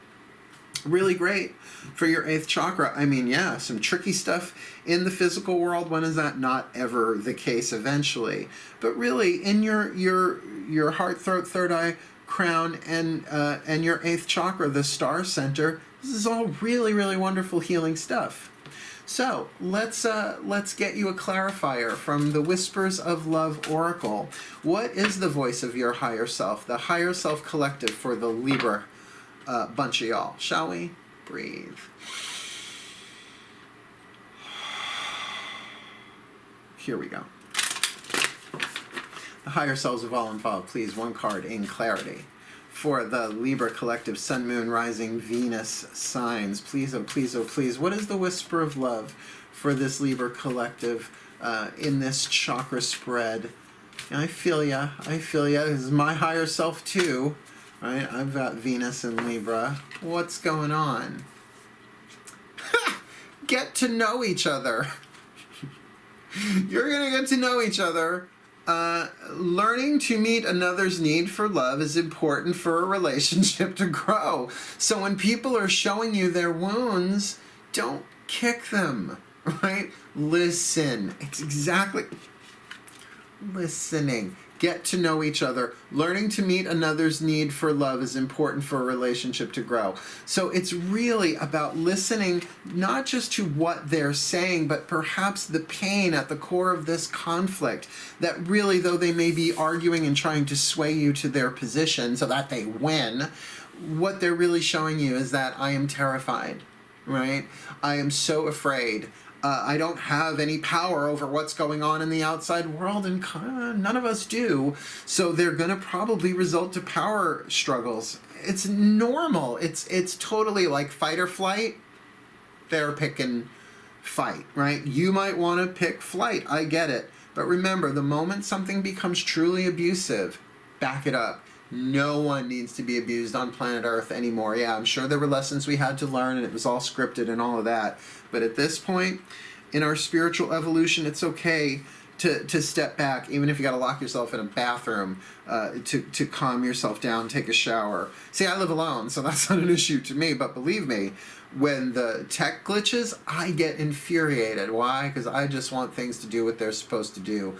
Really great for your 8th chakra. I mean, yeah, some tricky stuff in the physical world. When is that not ever the case eventually? But really, in your heart, throat, third eye, crown, and your 8th chakra, the star center, this is all really, really wonderful healing stuff. So let's get you a clarifier from the Whispers of Love Oracle. What is the voice of your higher self, the higher self collective for the Libra bunch of y'all? Shall we? Breathe. Here we go. The higher selves of all involved, please, one card in clarity. For the Libra collective, Sun, Moon, Rising, Venus signs. Please, oh please, oh please. What is the whisper of love for this Libra collective in this chakra spread? I feel ya. This is my higher self too. Right? I've got Venus and Libra. What's going on? Get to know each other. You're going to get to know each other. Learning to meet another's need for love is important for a relationship to grow. So when people are showing you their wounds, don't kick them, right? Listen. It's exactly listening. Get to know each other. Learning to meet another's need for love is important for a relationship to grow. So it's really about listening, not just to what they're saying, but perhaps the pain at the core of this conflict, that really, though they may be arguing and trying to sway you to their position so that they win, what they're really showing you is that I am terrified, right? I am so afraid. I don't have any power over what's going on in the outside world, and none of us do. So they're going to probably result to power struggles. It's normal. It's totally like fight or flight. They're picking fight, right? You might want to pick flight. I get it. But remember, the moment something becomes truly abusive, back it up. No one needs to be abused on planet Earth anymore. Yeah, I'm sure there were lessons we had to learn and it was all scripted and all of that. But at this point, in our spiritual evolution, it's okay to step back, even if you got to lock yourself in a bathroom to calm yourself down, take a shower. See, I live alone, so that's not an issue to me. But believe me, when the tech glitches, I get infuriated. Why? Because I just want things to do what they're supposed to do.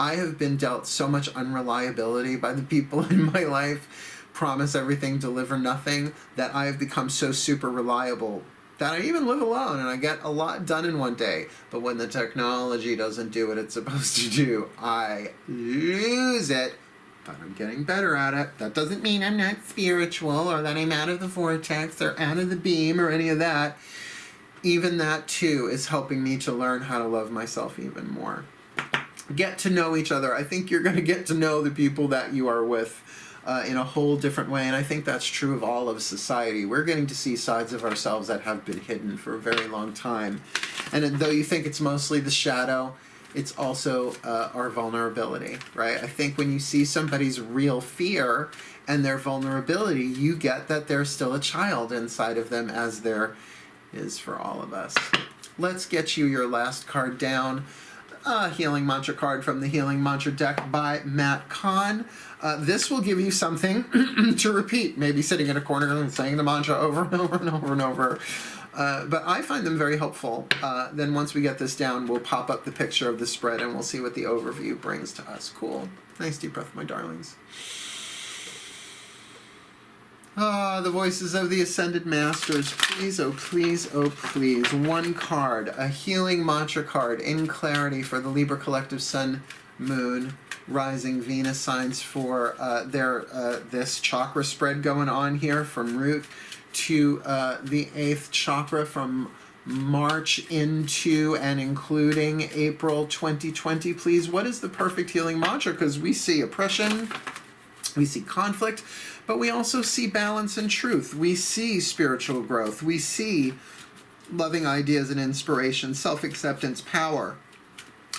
I have been dealt so much unreliability by the people in my life, promise everything, deliver nothing, that I have become so super reliable that I even live alone and I get a lot done in one day. But when the technology doesn't do what it's supposed to do, I lose it. But I'm getting better at it. That doesn't mean I'm not spiritual or that I'm out of the vortex or out of the beam or any of that. Even that too is helping me to learn how to love myself even more. Get to know each other. I think you're going to get to know the people that you are with in a whole different way, and I think that's true of all of society. We're getting to see sides of ourselves that have been hidden for a very long time. And though you think it's mostly the shadow, it's also our vulnerability, right? I think when you see somebody's real fear and their vulnerability, you get that there's still a child inside of them, as there is for all of us. Let's get you your last card down. Healing Mantra card from the Healing Mantra deck by Matt Kahn. This will give you something to repeat, maybe sitting in a corner and saying the mantra over and over and over and over. But I find them very helpful. Then once we get this down, we'll pop up the picture of the spread and we'll see what the overview brings to us. Cool. Nice deep breath, my darlings. The voices of the Ascended Masters. Please, oh please, oh please. One card, a Healing Mantra card in clarity for the Libra Collective Sun, Moon, Rising, Venus signs for this chakra spread going on here from Root to the 8th chakra from March into and including April 2020. Please, what is the perfect healing mantra? Because we see oppression, we see conflict, but we also see balance and truth. We see spiritual growth. We see loving ideas and inspiration, self-acceptance, power,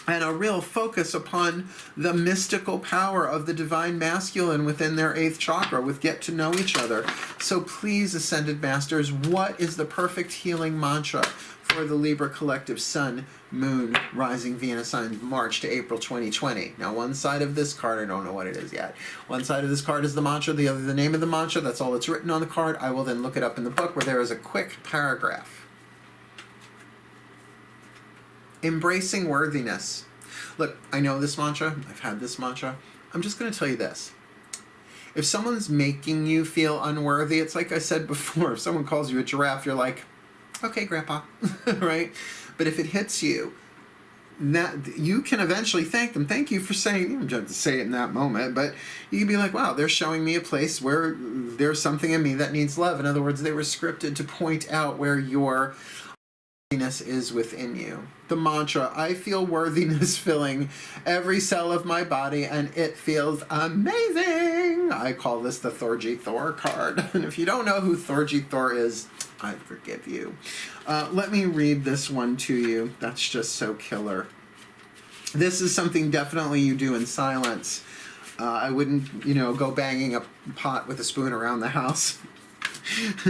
and a real focus upon the mystical power of the divine masculine within their 8th chakra, with get to know each other. So please, Ascended Masters, what is the perfect healing mantra for the Libra Collective Sun, Moon, Rising, Venus signs March to April 2020? Now, one side of this card, I don't know what it is yet. One side of this card is the mantra, the other the name of the mantra. That's all that's written on the card. I will then look it up in the book where there is a quick paragraph. Embracing worthiness. Look, I know this mantra. I've had this mantra. I'm just going to tell you this. If someone's making you feel unworthy, it's like I said before. If someone calls you a giraffe, you're like, okay, Grandpa, right? But if it hits you, that you can eventually thank them. Thank you for saying, you don't have to say it in that moment, but you can be like, wow, they're showing me a place where there's something in me that needs love. In other words, they were scripted to point out where your worthiness is within you. The mantra, I feel worthiness filling every cell of my body and it feels amazing. I call this the Thorgy Thor card. And if you don't know who Thorgy Thor is, I forgive you. Let me read this one to you. That's just so killer. This is something definitely you do in silence. I wouldn't, go banging a pot with a spoon around the house.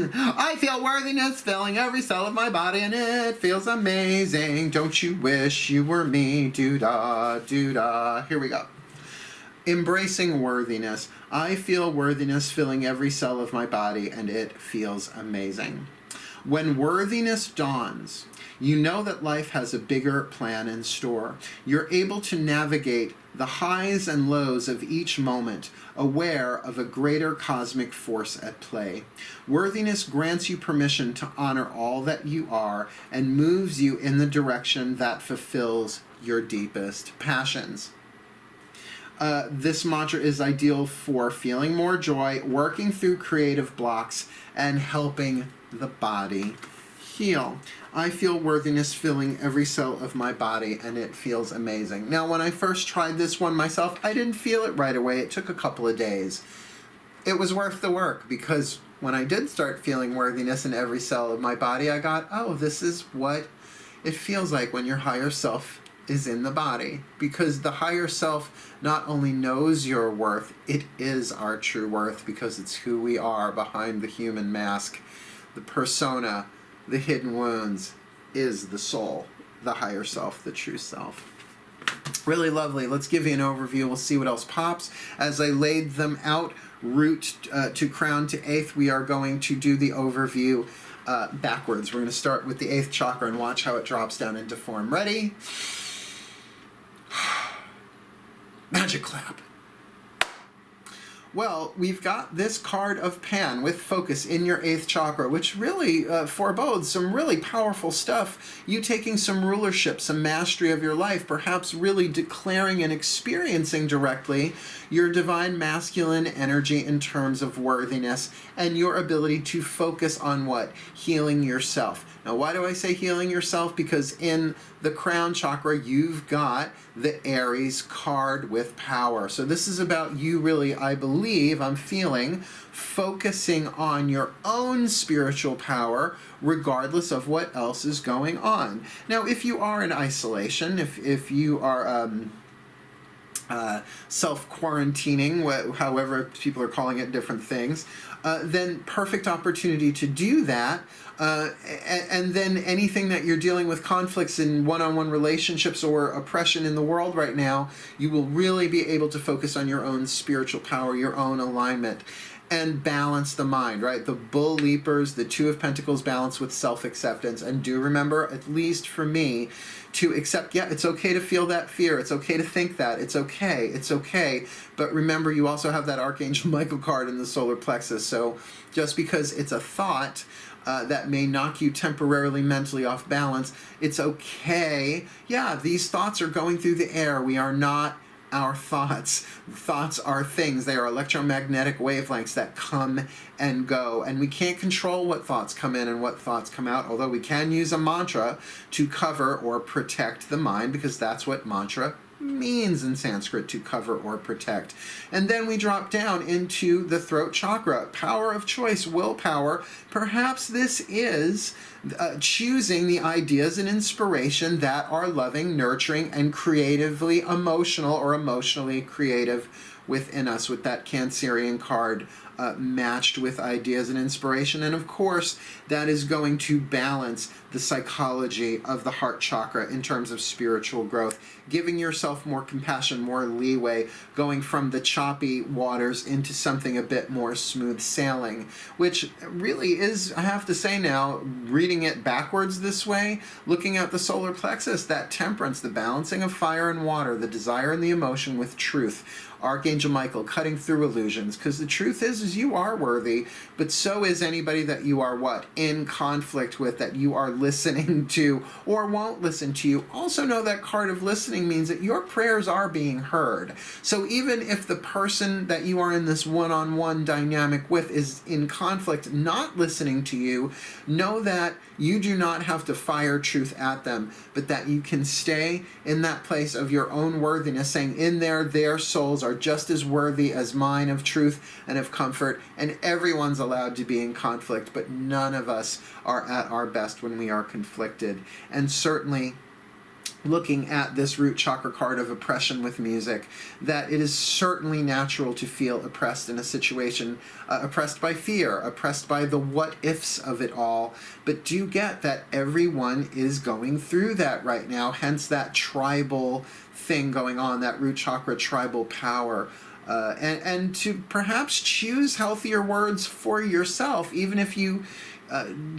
I feel worthiness filling every cell of my body and it feels amazing. Don't you wish you were me? Doo-dah, doo-dah. Here we go. Embracing worthiness. I feel worthiness filling every cell of my body and it feels amazing. When worthiness dawns, you know that life has a bigger plan in store. You're able to navigate the highs and lows of each moment, aware of a greater cosmic force at play. Worthiness grants you permission to honor all that you are and moves you in the direction that fulfills your deepest passions. This mantra is ideal for feeling more joy, working through creative blocks, and helping the body heal. I feel worthiness filling every cell of my body and it feels amazing. Now, when I first tried this one myself, I didn't feel it right away. It took a couple of days. It was worth the work because when I did start feeling worthiness in every cell of my body, I got, oh, this is what it feels like when your higher self is in the body. Because the higher self not only knows your worth, it is our true worth because it's who we are behind the human mask. The persona, the hidden wounds, is the soul, the higher self, the true self. Really lovely. Let's give you an overview. We'll see what else pops. As I laid them out, root to crown to 8th, we are going to do the overview backwards. We're going to start with the 8th chakra and watch how it drops down into form. Ready? Magic clap. Well, we've got this card of Pan with focus in your 8th chakra, which really forebodes some really powerful stuff. You taking some rulership, some mastery of your life, perhaps really declaring and experiencing directly your divine masculine energy in terms of worthiness and your ability to focus on what? Healing yourself. Now, why do I say healing yourself? Because in the Crown Chakra, you've got the Aries card with power. So this is about you really, I believe, I'm feeling, focusing on your own spiritual power, regardless of what else is going on. Now, if you are in isolation, if you are self-quarantining, however people are calling it different things, then perfect opportunity to do that. And then anything that you're dealing with, conflicts in one-on-one relationships or oppression in the world right now, you will really be able to focus on your own spiritual power, your own alignment, and balance the mind, right? The bull leapers, the Two of Pentacles balance with self-acceptance. And do remember, at least for me, to accept, yeah, it's okay to feel that fear. It's okay to think that. It's okay. It's okay. But remember, you also have that Archangel Michael card in the solar plexus. So just because it's a thought that may knock you temporarily mentally off balance, it's okay. Yeah, these thoughts are going through the air. We are not our thoughts. Thoughts are things. They are electromagnetic wavelengths that come and go. And we can't control what thoughts come in and what thoughts come out, although we can use a mantra to cover or protect the mind, because that's what mantra means in Sanskrit, to cover or protect. And then we drop down into the throat chakra, power of choice, willpower. Perhaps this is choosing the ideas and inspiration that are loving, nurturing, and creatively emotional or emotionally creative within us, with that Cancerian card matched with ideas and inspiration. And of course, that is going to balance the psychology of the heart chakra in terms of spiritual growth, giving yourself more compassion, more leeway, going from the choppy waters into something a bit more smooth sailing, which really is, I have to say now, reading it backwards this way, looking at the solar plexus, that temperance, the balancing of fire and water, the desire and the emotion with truth, Archangel Michael cutting through illusions, because the truth is you are worthy, but so is anybody that you are what? In conflict with, that you are listening to or won't listen to you. Also know that card of listening means that your prayers are being heard. So even if the person that you are in this one-on-one dynamic with is in conflict, not listening to you, know that you do not have to fire truth at them, but that you can stay in that place of your own worthiness, saying in there, their souls are just as worthy as mine of truth and of comfort, and everyone's allowed to be in conflict, but none of us are at our best when we are conflicted. And certainly, looking at this root chakra card of oppression with music, that it is certainly natural to feel oppressed in a situation, oppressed by fear, oppressed by the what ifs of it all, but do get that everyone is going through that right now, hence that tribal thing going on, that root chakra tribal power. And to perhaps choose healthier words for yourself, even if you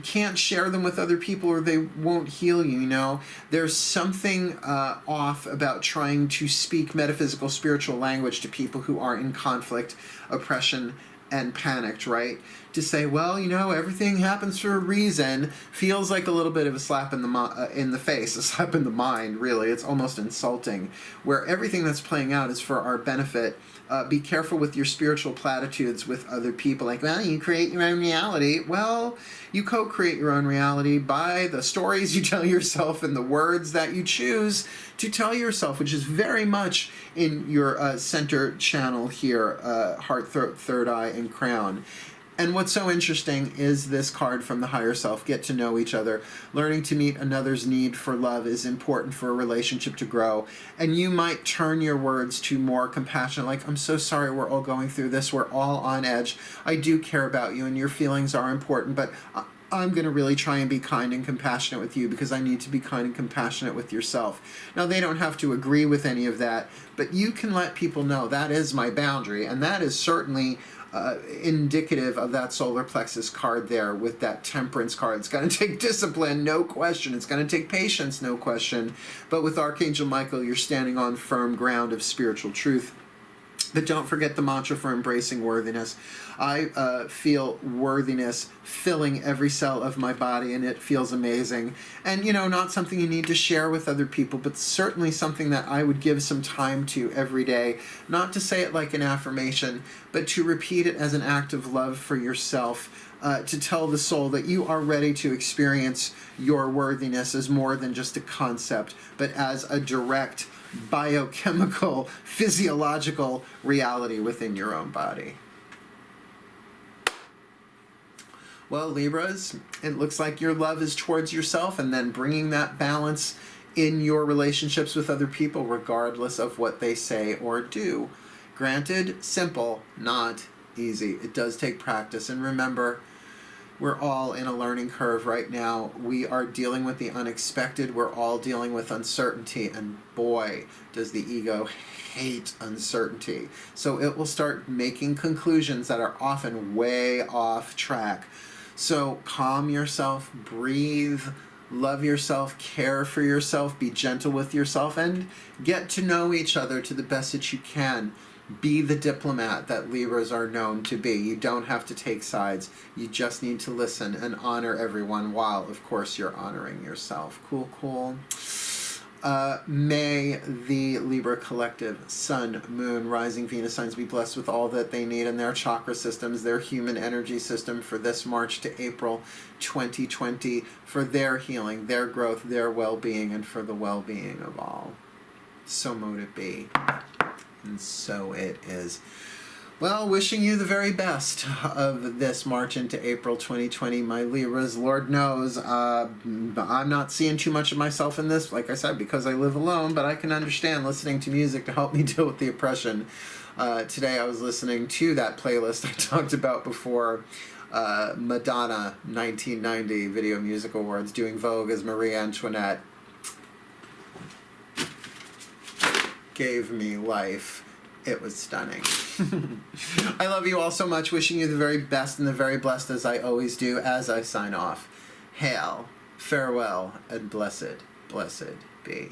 can't share them with other people or they won't heal you, you know. There's something off about trying to speak metaphysical, spiritual language to people who are in conflict, oppression, and panicked, right? To say, well, you know, everything happens for a reason, feels like a little bit of a slap in the face, a slap in the mind, really. It's almost insulting, where everything that's playing out is for our benefit. Be careful with your spiritual platitudes with other people, like, well, you create your own reality. Well, you co-create your own reality by the stories you tell yourself and the words that you choose to tell yourself, which is very much in your center channel here, heart, throat, third eye, and crown. And what's so interesting is this card from the higher self, get to know each other. Learning to meet another's need for love is important for a relationship to grow. And you might turn your words to more compassion, like, I'm so sorry we're all going through this, we're all on edge. I do care about you and your feelings are important, but I'm going to really try and be kind and compassionate with you because I need to be kind and compassionate with yourself. Now, they don't have to agree with any of that, but you can let people know that is my boundary, and that is certainly indicative of that solar plexus card there with that temperance card. It's going to take discipline, no question. It's going to take patience, no question. But with Archangel Michael, you're standing on firm ground of spiritual truth. But don't forget the mantra for embracing worthiness. I feel worthiness filling every cell of my body, and it feels amazing. And, not something you need to share with other people, but certainly something that I would give some time to every day. Not to say it like an affirmation, but to repeat it as an act of love for yourself. To tell the soul that you are ready to experience your worthiness as more than just a concept, but as a direct biochemical, physiological reality within your own body. Well, Libras, it looks like your love is towards yourself, and then bringing that balance in your relationships with other people, regardless of what they say or do. Granted, simple, not easy. It does take practice, and remember, we're all in a learning curve right now. We are dealing with the unexpected. We're all dealing with uncertainty. And boy, does the ego hate uncertainty. So it will start making conclusions that are often way off track. So calm yourself, breathe, love yourself, care for yourself, be gentle with yourself, and get to know each other to the best that you can. Be the diplomat that Libras are known to be. You don't have to take sides. You just need to listen and honor everyone while, of course, you're honoring yourself. Cool, cool. May the Libra collective, Sun, Moon, Rising Venus signs be blessed with all that they need in their chakra systems, their human energy system for this March to April 2020, for their healing, their growth, their well-being, and for the well-being of all. So mote it be. And so it is. Well, wishing you the very best of this March into April 2020, my Libras. Lord knows, I'm not seeing too much of myself in this, like I said, because I live alone, but I can understand listening to music to help me deal with the oppression. Today I was listening to that playlist I talked about before, Madonna 1990 Video Music Awards, doing Vogue as Marie Antoinette. Gave me life. It was stunning. I love you all so much, wishing you the very best and the very blessed, as I always do, as I sign off. Hail, farewell, and blessed, blessed be.